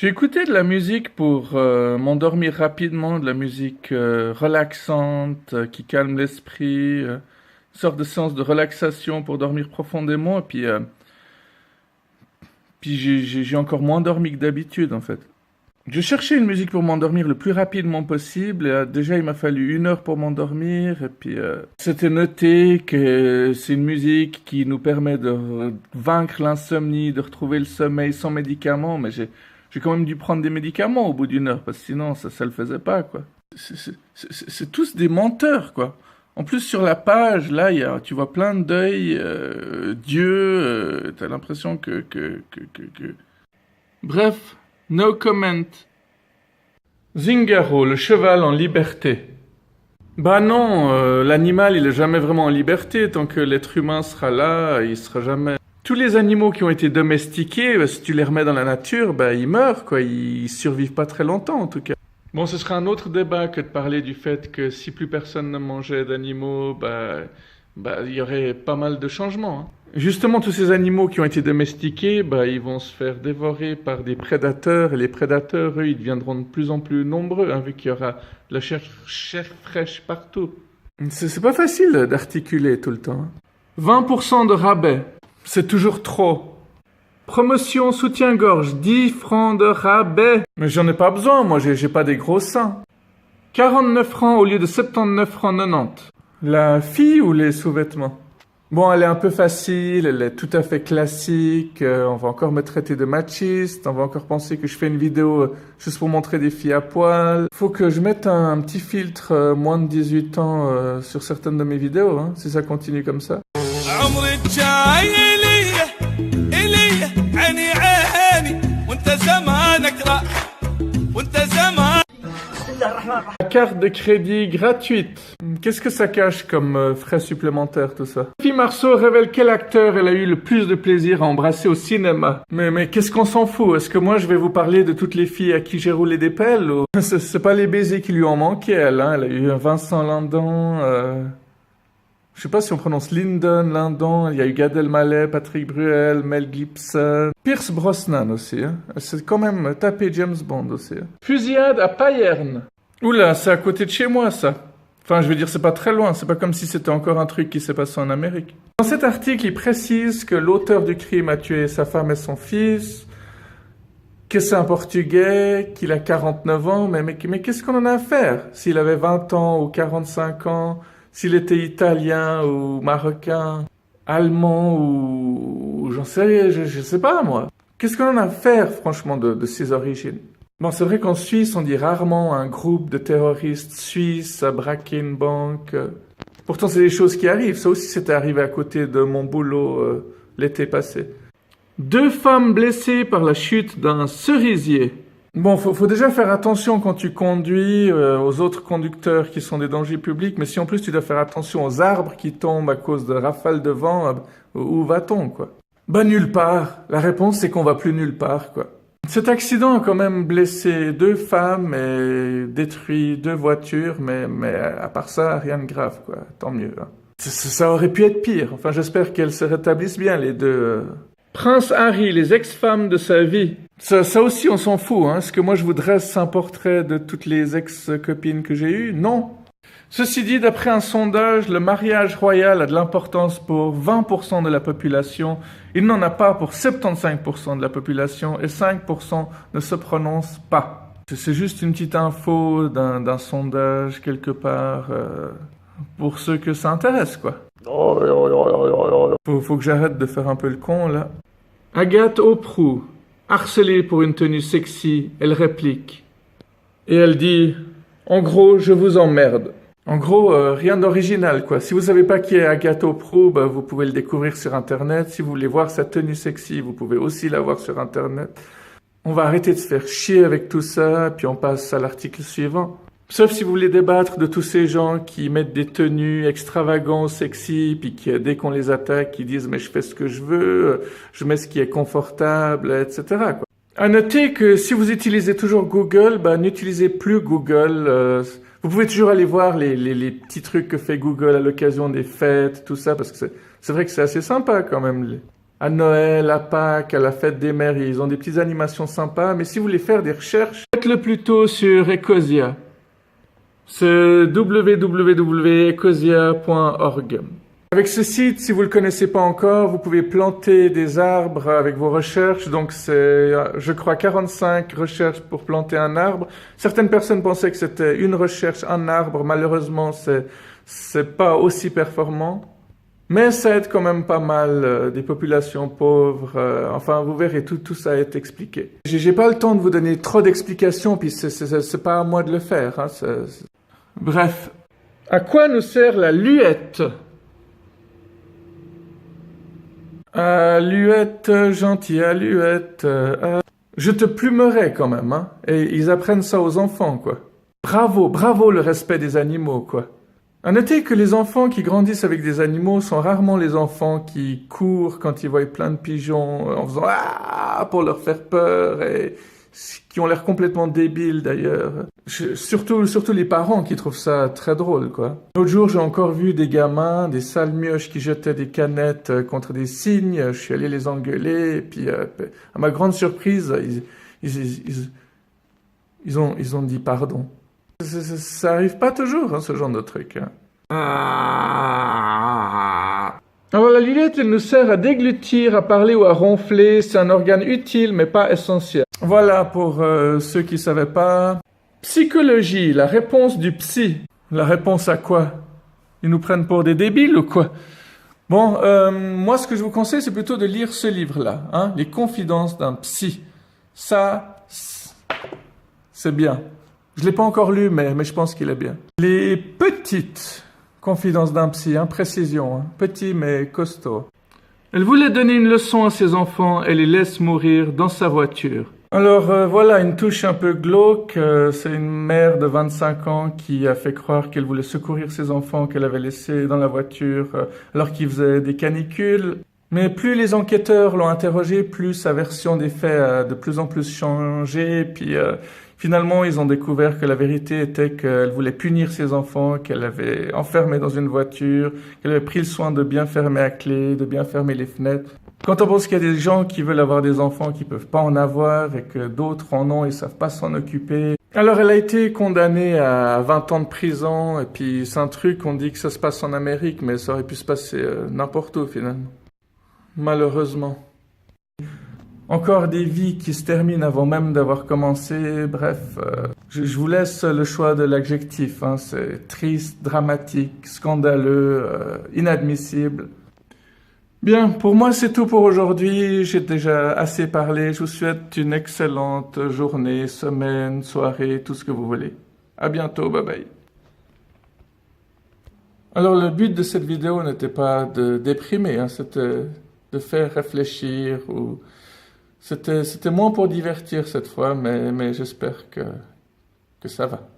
J'ai écouté de la musique pour m'endormir rapidement, de la musique relaxante, qui calme l'esprit, une sorte de séance de relaxation pour dormir profondément. Et puis j'ai encore moins dormi que d'habitude en fait. Je cherchais une musique pour m'endormir le plus rapidement possible. Et, déjà, il m'a fallu 1 heure pour m'endormir. Et puis, c'était noté que c'est une musique qui nous permet de vaincre l'insomnie, de retrouver le sommeil sans médicaments. Mais j'ai quand même dû prendre des médicaments au bout d'1 heure, parce que sinon, ça le faisait pas, quoi. C'est tous des menteurs, quoi. En plus, sur la page, là, tu vois plein de deuil, Dieu, t'as l'impression que... Bref, no comment. Zingaro, le cheval en liberté. Bah non, l'animal, il est jamais vraiment en liberté. Tant que l'être humain sera là, il sera jamais... Tous les animaux qui ont été domestiqués, si tu les remets dans la nature, bah ils meurent, quoi. Ils survivent pas très longtemps, en tout cas. Bon, ce sera un autre débat que de parler du fait que si plus personne ne mangeait d'animaux, il y aurait pas mal de changements, hein. Justement, tous ces animaux qui ont été domestiqués, ils vont se faire dévorer par des prédateurs, et les prédateurs, eux, ils deviendront de plus en plus nombreux, hein, vu qu'il y aura de la chair fraîche partout. C'est pas facile d'articuler tout le temps, hein. 20% de rabais, c'est toujours trop. Promotion soutien-gorge, 10 francs de rabais. Mais j'en ai pas besoin, moi, j'ai pas des gros seins. 49 francs au lieu de 79 francs 90. La fille ou les sous-vêtements? Bon, elle est un peu facile, elle est tout à fait classique, on va encore me traiter de machiste, on va encore penser que je fais une vidéo juste pour montrer des filles à poil. Faut que je mette un petit filtre moins de 18 ans sur certaines de mes vidéos, hein, si ça continue comme ça. La carte de crédit gratuite. Qu'est-ce que ça cache comme frais supplémentaires, tout ça? Sophie Marceau révèle quel acteur elle a eu le plus de plaisir à embrasser au cinéma. Mais qu'est-ce qu'on s'en fout? Est-ce que moi je vais vous parler de toutes les filles à qui j'ai roulé des pelles ou... C'est pas les baisers qui lui ont manqué, elle, hein. Elle a eu Vincent Lindon, je sais pas si on prononce Lindon, il y a eu Gad Elmaleh, Patrick Bruel, Mel Gibson, Pierce Brosnan aussi, hein. Elle s'est quand même tapé James Bond aussi, hein. Fusillade à Payerne. Oula, c'est à côté de chez moi, ça. Enfin, je veux dire, c'est pas très loin, c'est pas comme si c'était encore un truc qui s'est passé en Amérique. Dans cet article, il précise que l'auteur du crime a tué sa femme et son fils, que c'est un Portugais, qu'il a 49 ans, mais qu'est-ce qu'on en a à faire? S'il avait 20 ans ou 45 ans, s'il était italien ou marocain, allemand ou j'en sais rien, je sais pas moi. Qu'est-ce qu'on en a à faire, franchement, de ses origines? Bon, c'est vrai qu'en Suisse, on dit rarement un groupe de terroristes suisses a braqué une banque. Pourtant, c'est des choses qui arrivent. Ça aussi, c'était arrivé à côté de mon boulot l'été passé. 2 femmes blessées par la chute d'un cerisier. Bon, faut déjà faire attention quand tu conduis aux autres conducteurs qui sont des dangers publics, mais si en plus tu dois faire attention aux arbres qui tombent à cause de rafales de vent, où va-t-on, quoi? Nulle part. La réponse, c'est qu'on va plus nulle part, quoi. Cet accident a quand même blessé 2 femmes et détruit 2 voitures, mais à part ça, rien de grave, quoi. Tant mieux, hein. Ça aurait pu être pire. Enfin, j'espère qu'elles se rétablissent bien, les 2. Prince Harry, les ex-femmes de sa vie. Ça aussi, on s'en fout, hein. Est-ce que moi, je vous dresse un portrait de toutes les ex-copines que j'ai eues? Non. Ceci dit, d'après un sondage, le mariage royal a de l'importance pour 20% de la population. Il n'en a pas pour 75% de la population et 5% ne se prononce pas. C'est juste une petite info d'un sondage quelque part pour ceux que ça intéresse, quoi. Faut que j'arrête de faire un peu le con, là. Agathe Auproux, harcelée pour une tenue sexy, elle réplique. Et elle dit « En gros, je vous emmerde ». En gros, rien d'original, quoi. Si vous savez pas qui est Agathe Auproux, vous pouvez le découvrir sur Internet. Si vous voulez voir sa tenue sexy, vous pouvez aussi la voir sur Internet. On va arrêter de se faire chier avec tout ça, puis on passe à l'article suivant. Sauf si vous voulez débattre de tous ces gens qui mettent des tenues extravagantes, sexy, puis qui, dès qu'on les attaque, qui disent « mais je fais ce que je veux, je mets ce qui est confortable, etc. » quoi. À noter que si vous utilisez toujours Google, n'utilisez plus Google. Vous pouvez toujours aller voir les petits trucs que fait Google à l'occasion des fêtes, tout ça, parce que c'est vrai que c'est assez sympa quand même. à Noël, à Pâques, à la fête des mères. Ils ont des petites animations sympas. Mais si vous voulez faire des recherches, faites-le plutôt sur Ecosia. C'est www.ecosia.org. Avec ce site, si vous ne le connaissez pas encore, vous pouvez planter des arbres avec vos recherches. Donc c'est, je crois, 45 recherches pour planter un arbre. Certaines personnes pensaient que c'était une recherche, un arbre. Malheureusement, c'est pas aussi performant. Mais ça aide quand même pas mal des populations pauvres. Enfin, vous verrez, tout ça est expliqué. J'ai pas le temps de vous donner trop d'explications, puis c'est pas à moi de le faire. Hein, Bref. À quoi nous sert la luette? Aluette, gentille aluette. Je te plumerai quand même, hein. Et ils apprennent ça aux enfants, quoi. Bravo le respect des animaux, quoi. À noter que les enfants qui grandissent avec des animaux sont rarement les enfants qui courent quand ils voient plein de pigeons en faisant ah pour leur faire peur et qui ont l'air complètement débiles d'ailleurs. Surtout les parents qui trouvent ça très drôle, quoi. L'autre jour, j'ai encore vu des gamins, des sales mioches qui jetaient des canettes contre des cygnes. Je suis allé les engueuler et puis à ma grande surprise, ils ont dit pardon. Ça arrive pas toujours, hein, ce genre de truc. Hein. Alors la luette, elle nous sert à déglutir, à parler ou à ronfler. C'est un organe utile, mais pas essentiel. Voilà pour ceux qui savaient pas. Psychologie, la réponse du psy. La réponse à quoi? Ils nous prennent pour des débiles ou quoi? Bon, moi ce que je vous conseille, c'est plutôt de lire ce livre-là, hein, Les Confidences d'un psy. Ça, c'est bien. Je l'ai pas encore lu, mais je pense qu'il est bien. Les petites confidences d'un psy, hein, précision, hein, petit mais costaud. Elle voulait donner une leçon à ses enfants et les laisse mourir dans sa voiture. Alors voilà, une touche un peu glauque. C'est une mère de 25 ans qui a fait croire qu'elle voulait secourir ses enfants qu'elle avait laissés dans la voiture alors qu'ils faisaient des canicules. Mais plus les enquêteurs l'ont interrogée, plus sa version des faits a de plus en plus changé. Puis finalement, ils ont découvert que la vérité était qu'elle voulait punir ses enfants, qu'elle avait enfermé dans une voiture, qu'elle avait pris le soin de bien fermer à clé, de bien fermer les fenêtres. Quand on pense qu'il y a des gens qui veulent avoir des enfants qui peuvent pas en avoir et que d'autres en ont et savent pas s'en occuper. Alors elle a été condamnée à 20 ans de prison et puis c'est un truc, on dit que ça se passe en Amérique, mais ça aurait pu se passer n'importe où finalement. Malheureusement. Encore des vies qui se terminent avant même d'avoir commencé, bref. Je vous laisse le choix de l'adjectif, hein, c'est triste, dramatique, scandaleux, inadmissible. Bien, pour moi c'est tout pour aujourd'hui, j'ai déjà assez parlé, je vous souhaite une excellente journée, semaine, soirée, tout ce que vous voulez. À bientôt, bye bye. Alors le but de cette vidéo n'était pas de déprimer, hein, c'était de faire réfléchir ou... C'était moins pour divertir cette fois, mais j'espère que ça va.